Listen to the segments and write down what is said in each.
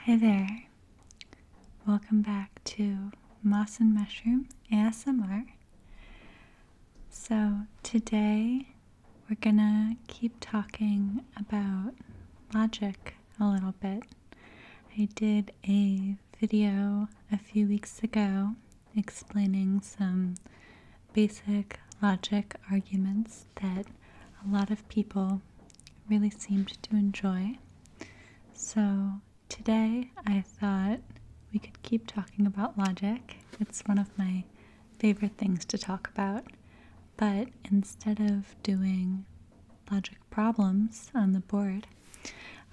Hi there, welcome back to Moss and Mushroom ASMR. So today we're gonna keep talking about logic a little bit. I did a video a few weeks ago explaining some basic logic arguments that a lot of people really seemed to enjoy. So today I thought we could keep talking about logic. It's one of my favorite things to talk about. But instead of doing logic problems on the board,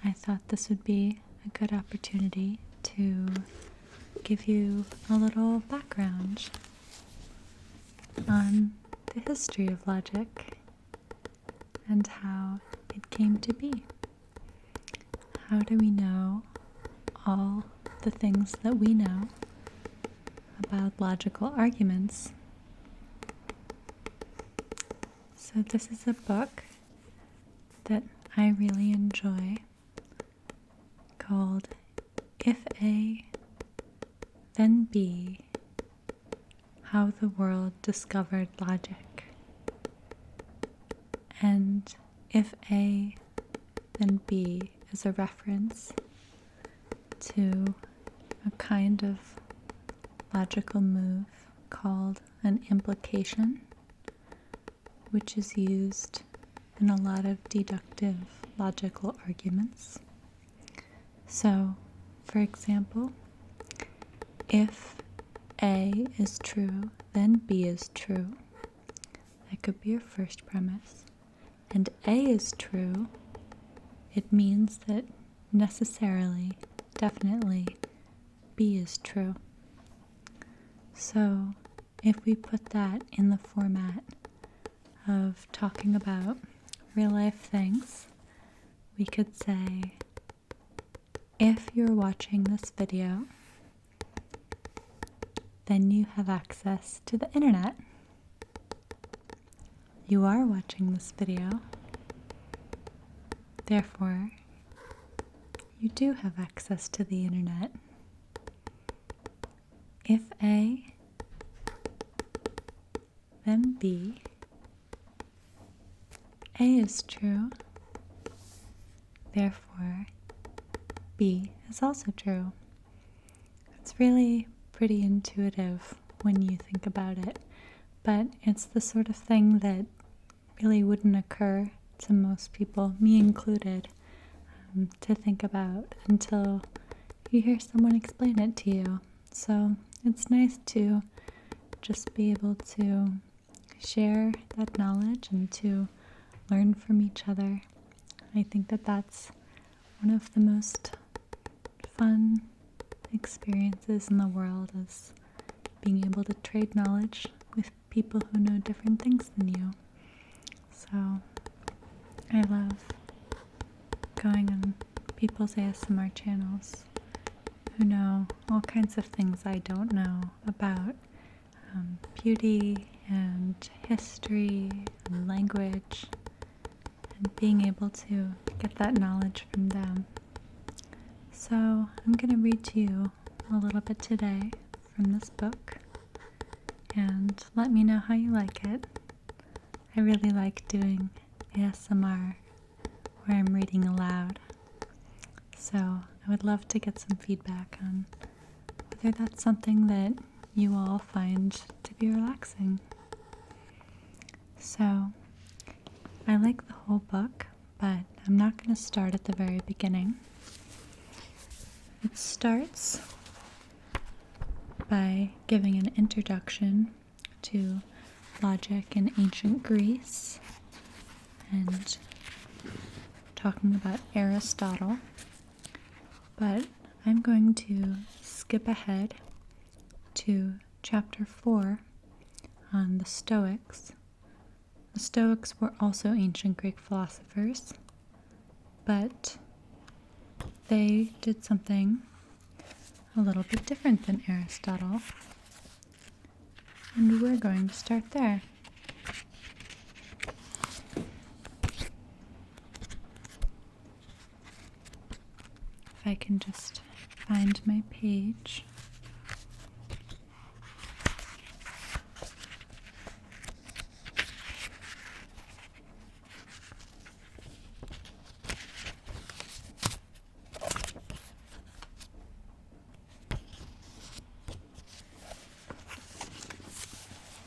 I thought this would be a good opportunity to give you a little background on the history of logic and how it came to be. How do we know all the things that we know about logical arguments? So this is a book that I really enjoy called If A, Then B, How the World Discovered Logic. And if A, then B is a reference to a kind of logical move called an implication, which is used in a lot of deductive logical arguments. So, for example, if A is true, then B is true. That could be your first premise. And A is true, it means that necessarily, definitely, B is true. So, if we put that in the format of talking about real life things, we could say, if you're watching this video, then you have access to the internet. You are watching this video, therefore, you do have access to the internet. If A, then B. A is true, therefore B is also true. It's really pretty intuitive when you think about it, but it's the sort of thing that really wouldn't occur to most people, me included, to think about until you hear someone explain it to you. So it's nice to just be able to share that knowledge and to learn from each other. I think that that's one of the most fun experiences in the world, is being able to trade knowledge with people who know different things than you. So I love going on people's ASMR channels who know all kinds of things I don't know about beauty and history and language, and being able to get that knowledge from them. So I'm going to read to you a little bit today from this book, and let me know how you like it. I really like doing ASMR where I'm reading aloud, so I would love to get some feedback on whether that's something that you all find to be relaxing. So I like the whole book, but I'm not going to start at the very beginning. It starts by giving an introduction to logic in ancient Greece and talking about Aristotle, but I'm going to skip ahead to chapter 4 on the Stoics. The Stoics were also ancient Greek philosophers, but they did something a little bit different than Aristotle, and we're going to start there. If I can just find my page.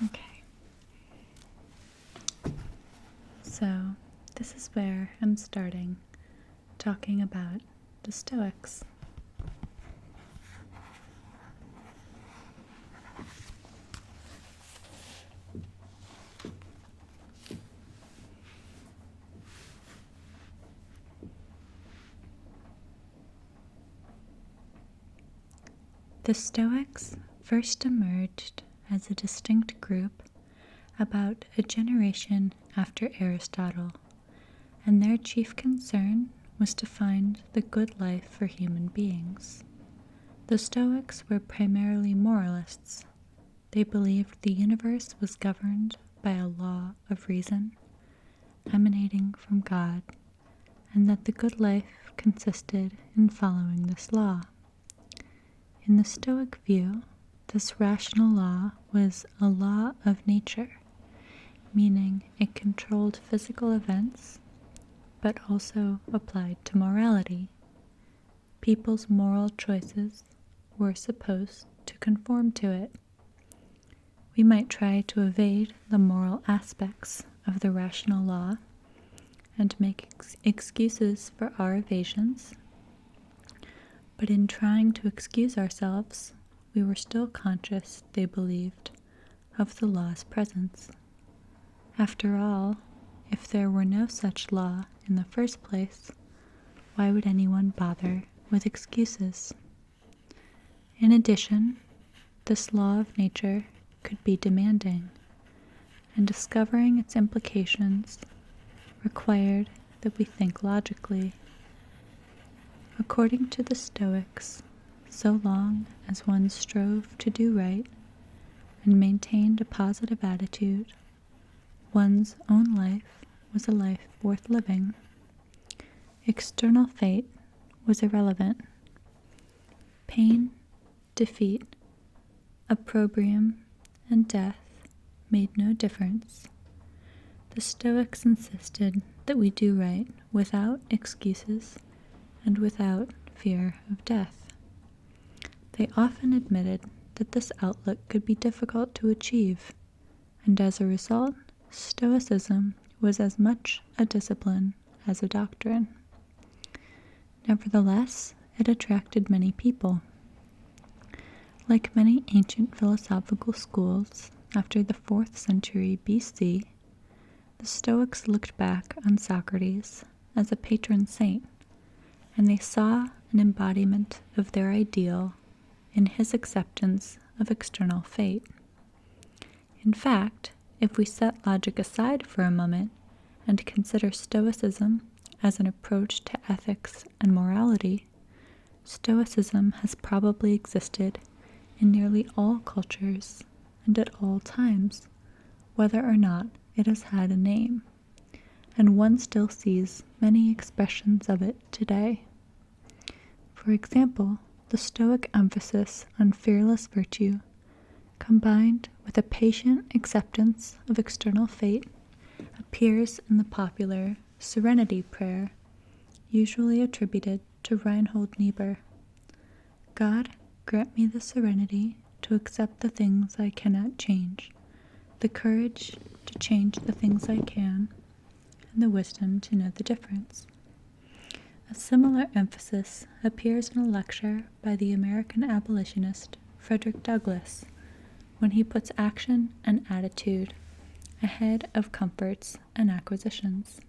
Okay. So, this is where I'm starting talking about the Stoics. The Stoics first emerged as a distinct group about a generation after Aristotle, and their chief concern was to find the good life for human beings. The Stoics were primarily moralists. They believed the universe was governed by a law of reason emanating from God, and that the good life consisted in following this law. In the Stoic view, this rational law was a law of nature, meaning it controlled physical events, but also applied to morality. People's moral choices were supposed to conform to it. We might try to evade the moral aspects of the rational law and make excuses for our evasions, but in trying to excuse ourselves, we were still conscious, they believed, of the law's presence. After all, if there were no such law in the first place, why would anyone bother with excuses? In addition, this law of nature could be demanding, and discovering its implications required that we think logically. According to the Stoics, so long as one strove to do right and maintained a positive attitude, one's own life was a life worth living. External fate was irrelevant. Pain, defeat, opprobrium, and death made no difference. The Stoics insisted that we do right without excuses and without fear of death. They often admitted that this outlook could be difficult to achieve, and as a result, Stoicism was as much a discipline as a doctrine. Nevertheless, it attracted many people. Like many ancient philosophical schools, after the 4th century BC, the Stoics looked back on Socrates as a patron saint, and they saw an embodiment of their ideal in his acceptance of external fate. In fact, if we set logic aside for a moment and consider Stoicism as an approach to ethics and morality, Stoicism has probably existed in nearly all cultures and at all times, whether or not it has had a name, and one still sees many expressions of it today. For example, the Stoic emphasis on fearless virtue, combined with a patient acceptance of external fate, appears in the popular Serenity Prayer, usually attributed to Reinhold Niebuhr. God, grant me the serenity to accept the things I cannot change, the courage to change the things I can, and the wisdom to know the difference. A similar emphasis appears in a lecture by the American abolitionist Frederick Douglass when he puts action and attitude ahead of comforts and acquisitions.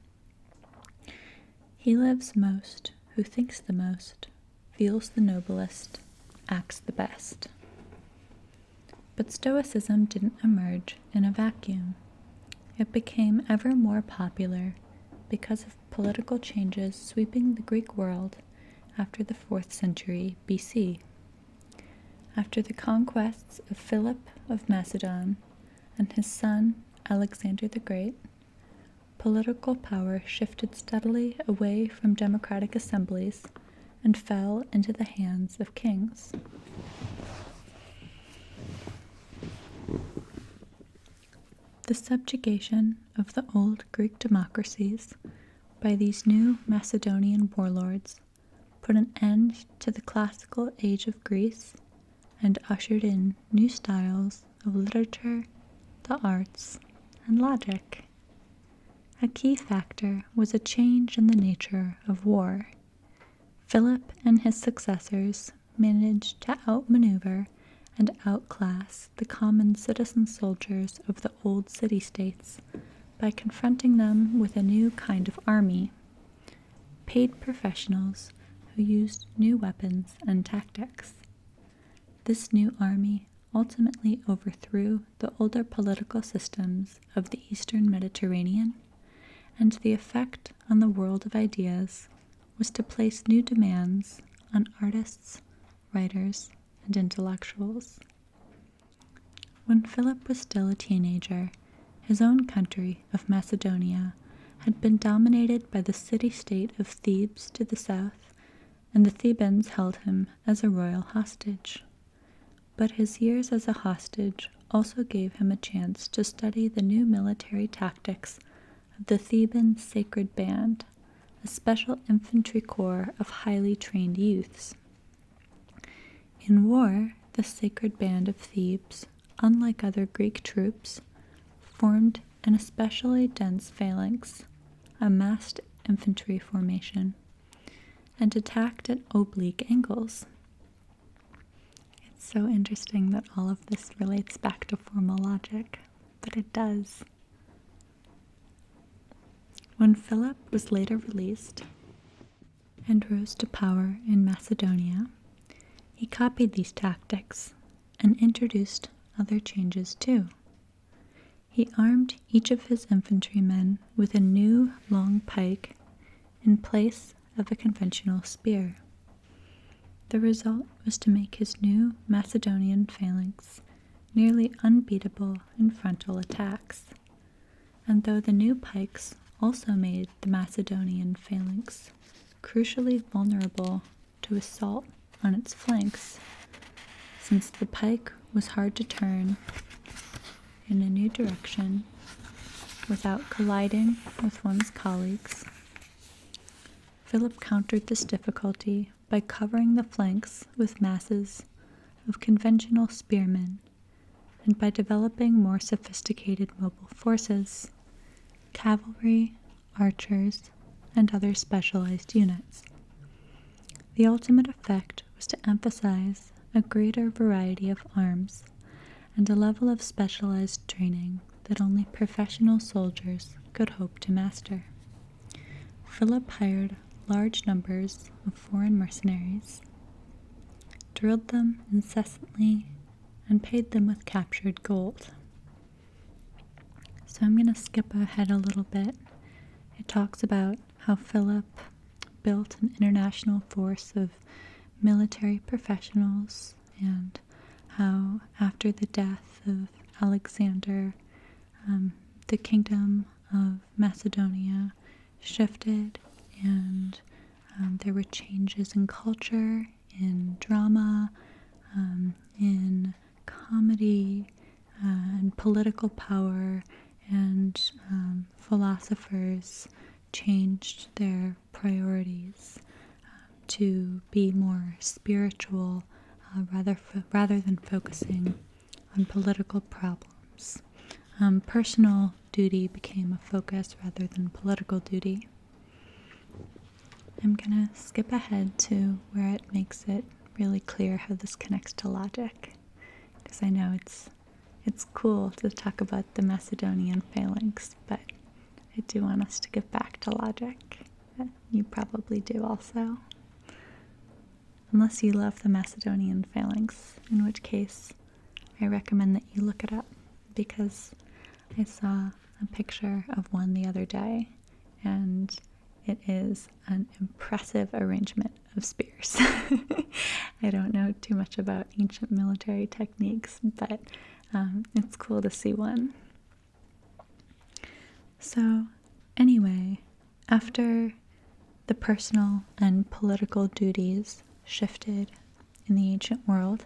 He lives most who thinks the most, feels the noblest, acts the best. But Stoicism didn't emerge in a vacuum. It became ever more popular because of political changes sweeping the Greek world after the 4th century BC. After the conquests of Philip of Macedon and his son Alexander the Great, political power shifted steadily away from democratic assemblies and fell into the hands of kings. The subjugation of the old Greek democracies by these new Macedonian warlords put an end to the classical age of Greece and ushered in new styles of literature, the arts, and logic. A key factor was a change in the nature of war. Philip and his successors managed to outmaneuver and outclass the common citizen soldiers of the old city-states by confronting them with a new kind of army, paid professionals who used new weapons and tactics. This new army ultimately overthrew the older political systems of the Eastern Mediterranean, and the effect on the world of ideas was to place new demands on artists, writers, and intellectuals. When Philip was still a teenager, his own country of Macedonia had been dominated by the city-state of Thebes to the south, and the Thebans held him as a royal hostage. But his years as a hostage also gave him a chance to study the new military tactics of the Theban Sacred Band, a special infantry corps of highly trained youths. In war, the Sacred Band of Thebes, unlike other Greek troops, formed an especially dense phalanx, a massed infantry formation, and attacked at oblique angles. It's so interesting that all of this relates back to formal logic, but it does. When Philip was later released and rose to power in Macedonia, he copied these tactics and introduced other changes too. He armed each of his infantrymen with a new long pike in place of a conventional spear. The result was to make his new Macedonian phalanx nearly unbeatable in frontal attacks. And though the new pikes also made the Macedonian phalanx crucially vulnerable to assault on its flanks, since the pike was hard to turn in a new direction without colliding with one's colleagues, Philip countered this difficulty by covering the flanks with masses of conventional spearmen and by developing more sophisticated mobile forces, cavalry, archers, and other specialized units. The ultimate effect was to emphasize a greater variety of arms and a level of specialized training that only professional soldiers could hope to master. Philip hired large numbers of foreign mercenaries, drilled them incessantly, and paid them with captured gold. So I'm going to skip ahead a little bit. It talks about how Philip built an international force of military professionals and how after the death of Alexander, the kingdom of Macedonia shifted, and there were changes in culture, in drama, in comedy, and political power, and philosophers changed their priorities to be more spiritual rather than focusing on political problems. Personal duty became a focus rather than political duty. I'm going to skip ahead to where it makes it really clear how this connects to logic, because I know it's cool to talk about the Macedonian phalanx, but I do want us to get back to logic. You probably do also. Unless you love the Macedonian phalanx, in which case I recommend that you look it up, because I saw a picture of one the other day, and it is an impressive arrangement of spears. I don't know too much about ancient military techniques, but it's cool to see one. So anyway, after the personal and political duties shifted in the ancient world.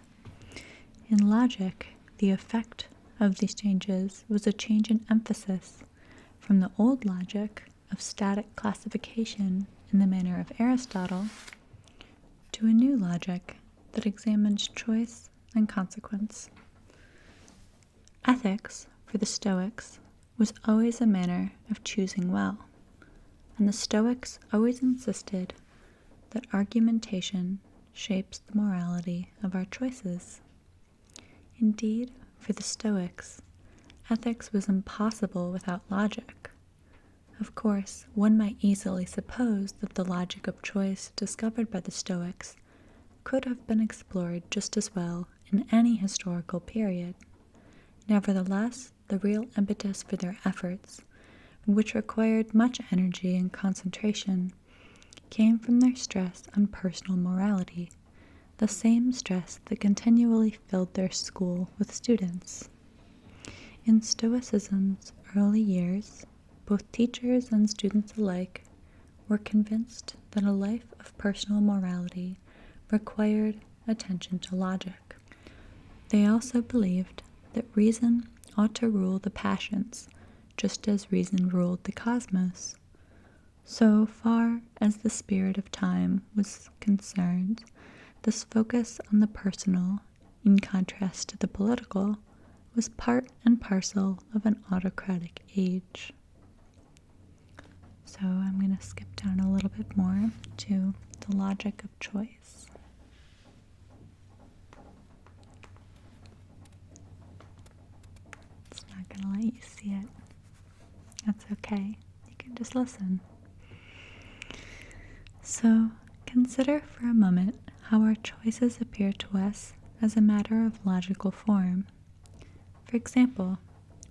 In logic, the effect of these changes was a change in emphasis from the old logic of static classification in the manner of Aristotle to a new logic that examines choice and consequence. Ethics, for the Stoics, was always a manner of choosing well, and the Stoics always insisted that argumentation shapes the morality of our choices. Indeed, for the Stoics, ethics was impossible without logic. Of course, one might easily suppose that the logic of choice discovered by the Stoics could have been explored just as well in any historical period. Nevertheless, the real impetus for their efforts, which required much energy and concentration, came from their stress on personal morality, the same stress that continually filled their school with students. In Stoicism's early years, both teachers and students alike were convinced that a life of personal morality required attention to logic. They also believed that reason ought to rule the passions, just as reason ruled the cosmos. So far as the spirit of time was concerned, this focus on the personal, in contrast to the political, was part and parcel of an autocratic age. So I'm going to skip down a little bit more to the logic of choice. It's not going to let you see it. That's okay. You can just listen. So consider for a moment how our choices appear to us as a matter of logical form. For example,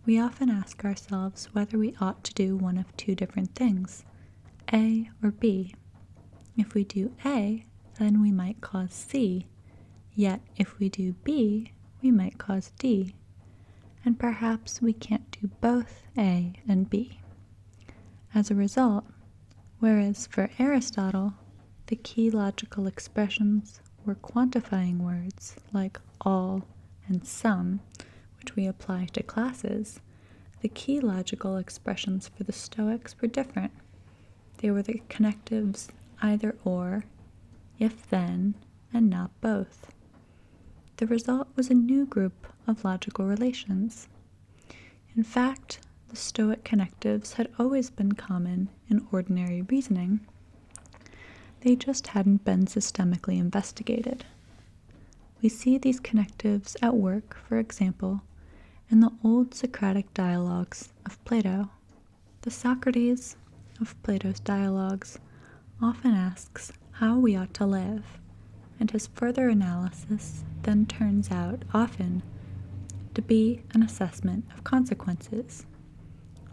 we often ask ourselves whether we ought to do one of two different things, A or B. If we do A, then we might cause C, yet if we do B, we might cause D. And perhaps we can't do both A and B. As a result, whereas for Aristotle, the key logical expressions were quantifying words like all and some, which we apply to classes, the key logical expressions for the Stoics were different. They were the connectives either or, if then, and not both. The result was a new group of logical relations. In fact, the Stoic connectives had always been common in ordinary reasoning. They just hadn't been systemically investigated. We see these connectives at work, for example, in the old Socratic dialogues of Plato. The Socrates of Plato's dialogues often asks how we ought to live, and his further analysis then turns out often to be an assessment of consequences.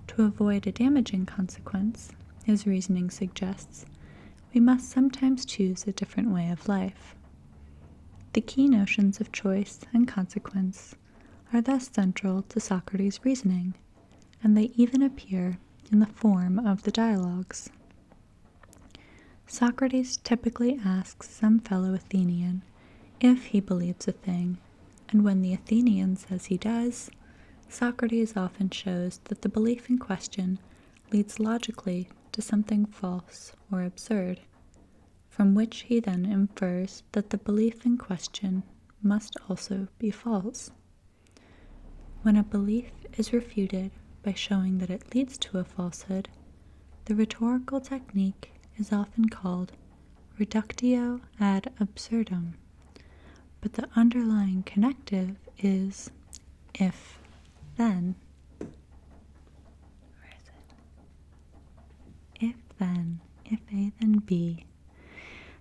To avoid a damaging consequence, his reasoning suggests, we must sometimes choose a different way of life. The key notions of choice and consequence are thus central to Socrates' reasoning, and they even appear in the form of the dialogues. Socrates typically asks some fellow Athenian if he believes a thing, and when the Athenian says he does, Socrates often shows that the belief in question leads logically to something false or absurd, from which he then infers that the belief in question must also be false. When a belief is refuted by showing that it leads to a falsehood, the rhetorical technique is often called reductio ad absurdum, but the underlying connective is if, then. Where is it? If, then, if A, then B.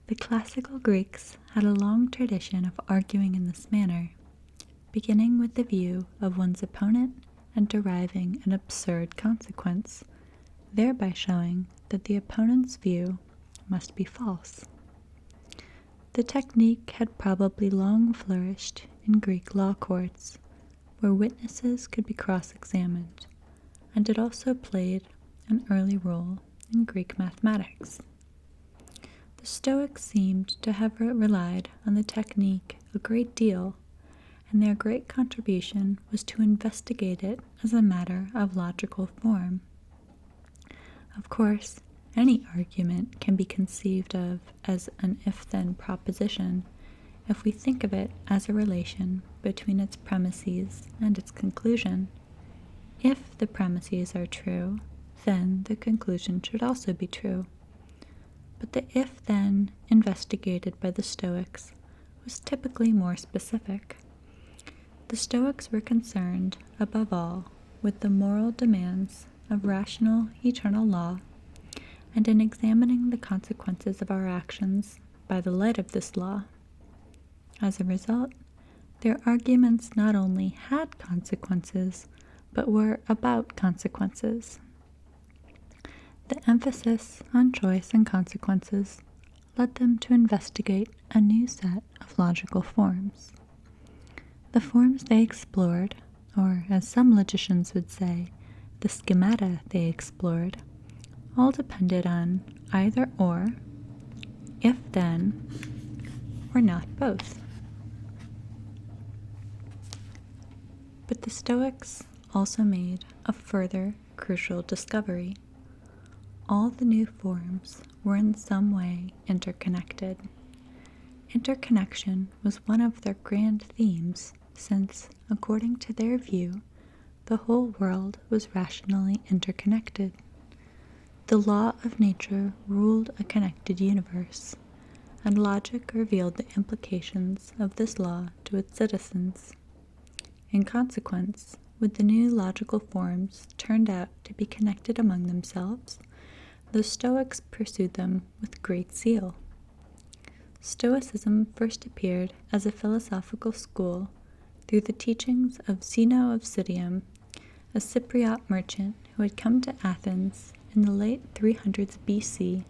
The classical Greeks had a long tradition of arguing in this manner, beginning with the view of one's opponent and deriving an absurd consequence, thereby showing that the opponent's view must be false. The technique had probably long flourished in Greek law courts, where witnesses could be cross-examined, and it also played an early role in Greek mathematics. The Stoics seemed to have relied on the technique a great deal, and their great contribution was to investigate it as a matter of logical form. Of course, any argument can be conceived of as an if-then proposition if we think of it as a relation between its premises and its conclusion. If the premises are true, then the conclusion should also be true. But the if-then investigated by the Stoics was typically more specific. The Stoics were concerned, above all, with the moral demands of rational eternal law, and in examining the consequences of our actions by the light of this law. As a result, their arguments not only had consequences, but were about consequences. The emphasis on choice and consequences led them to investigate a new set of logical forms. The forms they explored, or as some logicians would say, the schemata they explored, all depended on either or, if then, or not both. But the Stoics also made a further crucial discovery. All the new forms were in some way interconnected. Interconnection was one of their grand themes, since, according to their view, the whole world was rationally interconnected. The law of nature ruled a connected universe, and logic revealed the implications of this law to its citizens. In consequence, with the new logical forms turned out to be connected among themselves, the Stoics pursued them with great zeal. Stoicism first appeared as a philosophical school through the teachings of Zeno of Citium, a Cypriot merchant who had come to Athens in the late 300s BC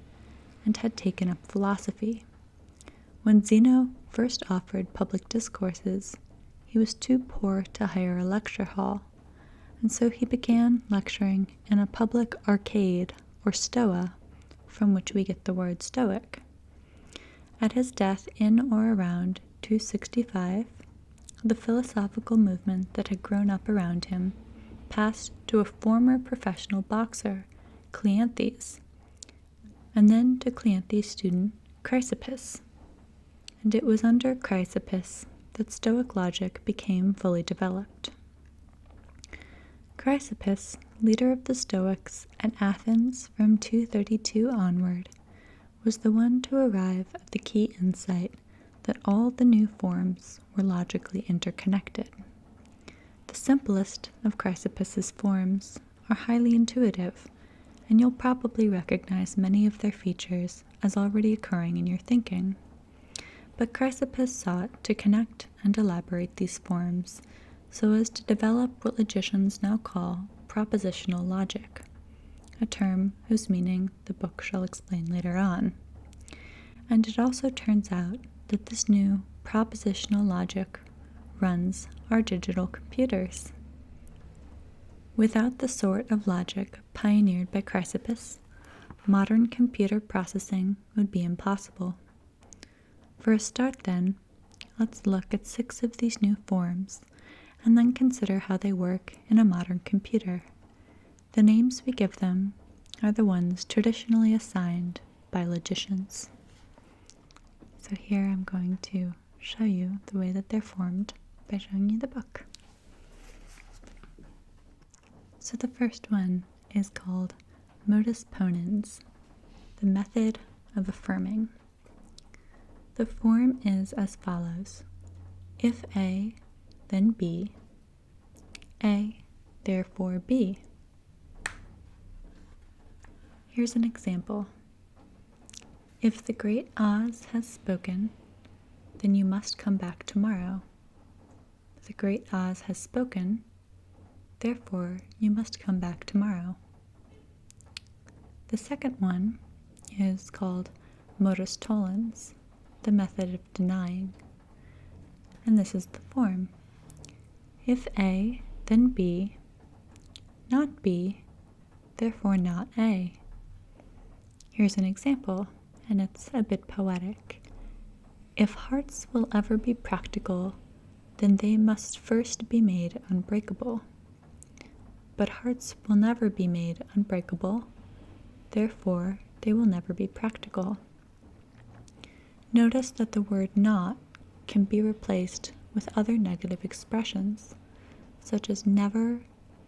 and had taken up philosophy. When Zeno first offered public discourses, he was too poor to hire a lecture hall, and so he began lecturing in a public arcade, or stoa, from which we get the word Stoic. At his death in or around 265, the philosophical movement that had grown up around him passed to a former professional boxer, Cleanthes, and then to Cleanthes' student, Chrysippus. And it was under Chrysippus that Stoic logic became fully developed. Chrysippus, leader of the Stoics at Athens from 232 onward, was the one to arrive at the key insight that all the new forms were logically interconnected. The simplest of Chrysippus's forms are highly intuitive, and you'll probably recognize many of their features as already occurring in your thinking. But Chrysippus sought to connect and elaborate these forms so as to develop what logicians now call propositional logic, a term whose meaning the book shall explain later on. And it also turns out that this new propositional logic runs our digital computers. Without the sort of logic pioneered by Chrysippus, modern computer processing would be impossible. For a start, then, let's look at 6 of these new forms and then consider how they work in a modern computer. The names we give them are the ones traditionally assigned by logicians. So here I'm going to show you the way that they're formed by showing you the book. So the first one is called Modus ponens, the method of affirming. The form is as follows: if A, then B, A, therefore B. Here's an example. If the great Oz has spoken, then you must come back tomorrow. The great Oz has spoken, therefore you must come back tomorrow. The second one is called Modus tollens, the method of denying. And this is the form. If A, then B, not B, therefore not A. Here's an example, and it's a bit poetic. If hearts will ever be practical, then they must first be made unbreakable. But hearts will never be made unbreakable, therefore they will never be practical. Notice that the word not can be replaced with other negative expressions, such as never,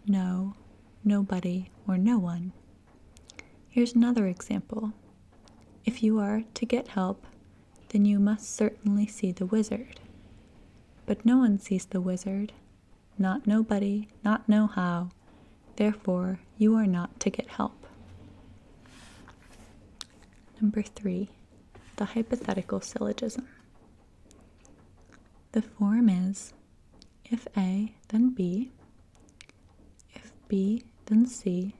no, nobody, or no one. Here's another example. If you are to get help, then you must certainly see the wizard. But no one sees the wizard, not nobody, not know how, therefore you are not to get help. Number 3, the hypothetical syllogism. The form is, if A, then B, if B, then C,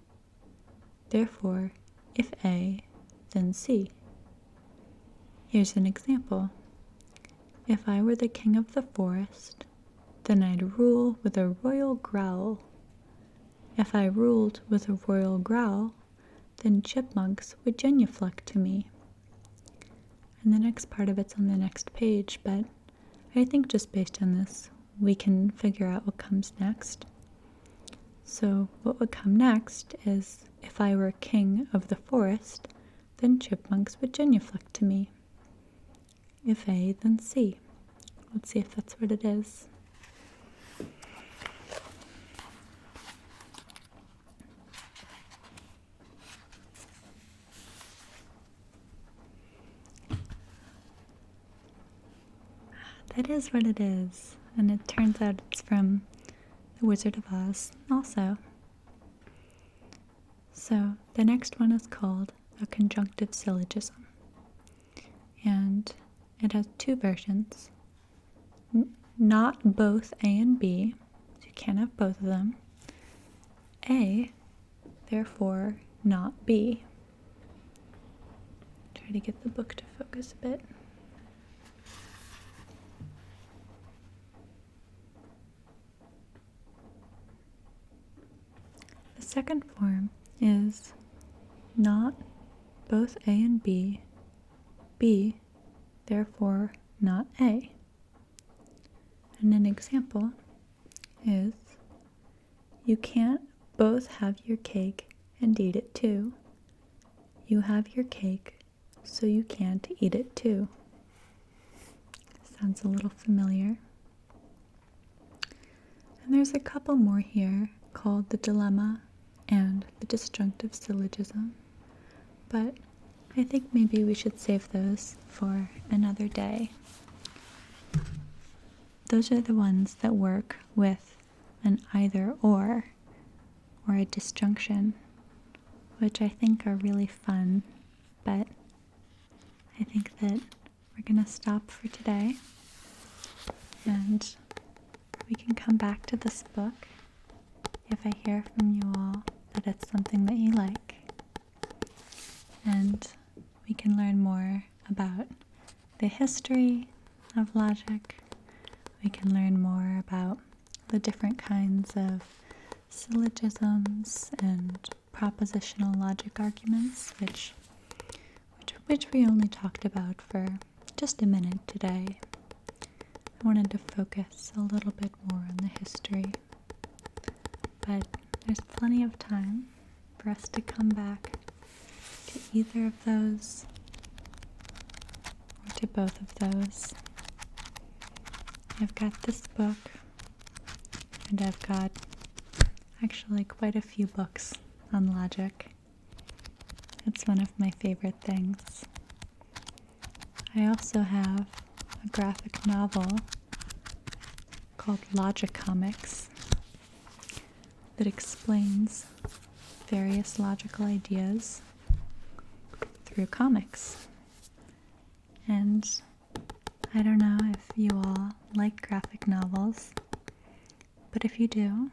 therefore if A, then C. Here's an example. If I were the king of the forest, then I'd rule with a royal growl. If I ruled with a royal growl, then chipmunks would genuflect to me. And the next part of it's on the next page, but I think just based on this, we can figure out what comes next. So what would come next is, if I were king of the forest, then chipmunks would genuflect to me. If A, then C. Let's see if that's what it is. That is what it is, and it turns out it's from The Wizard of Oz also. So the next one is called a conjunctive syllogism, and it has 2 versions. Not both A and B, so you can't have both of them. A, therefore not B. Try to get the book to focus a bit. The second form is not both A and B, B, therefore not A. And an example is, you can't both have your cake and eat it too. You have your cake, so you can't eat it too. Sounds a little familiar. And there's a couple more here called the dilemma and the disjunctive syllogism, but I think maybe we should save those for another day. Those are the ones that work with an either or a disjunction, which I think are really fun, but I think that we're going to stop for today, and we can come back to this book if I hear from you all that it's something that you like, and we can learn more about the history of logic. We can learn more about the different kinds of syllogisms and propositional logic arguments, which we only talked about for just a minute today. I wanted to focus a little bit more on the history, but there's plenty of time for us to come back to either of those or to both of those. I've got this book, and I've got actually quite a few books on logic. It's one of my favorite things. I also have a graphic novel called Logic Comics that explains various logical ideas through comics. And I don't know if you all like graphic novels, but if you do,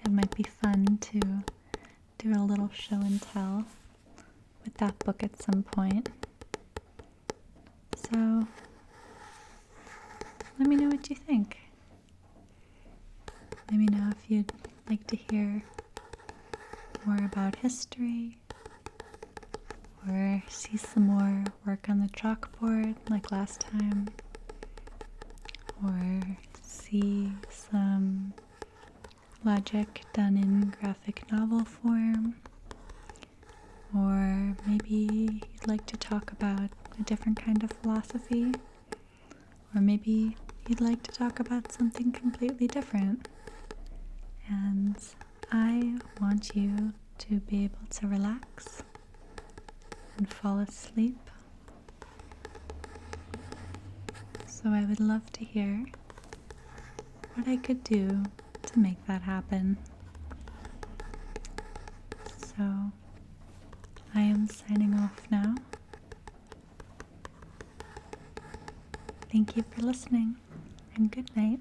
it might be fun to do a little show and tell with that book at some point. So let me know what you think. Let me know if you'd like to hear more about history, or see some more work on the chalkboard like last time, or see some logic done in graphic novel form, or maybe you'd like to talk about a different kind of philosophy, or maybe you'd like to talk about something completely different. And I want you to be able to relax and fall asleep. So I would love to hear what I could do to make that happen. So I am signing off now. Thank you for listening, and good night.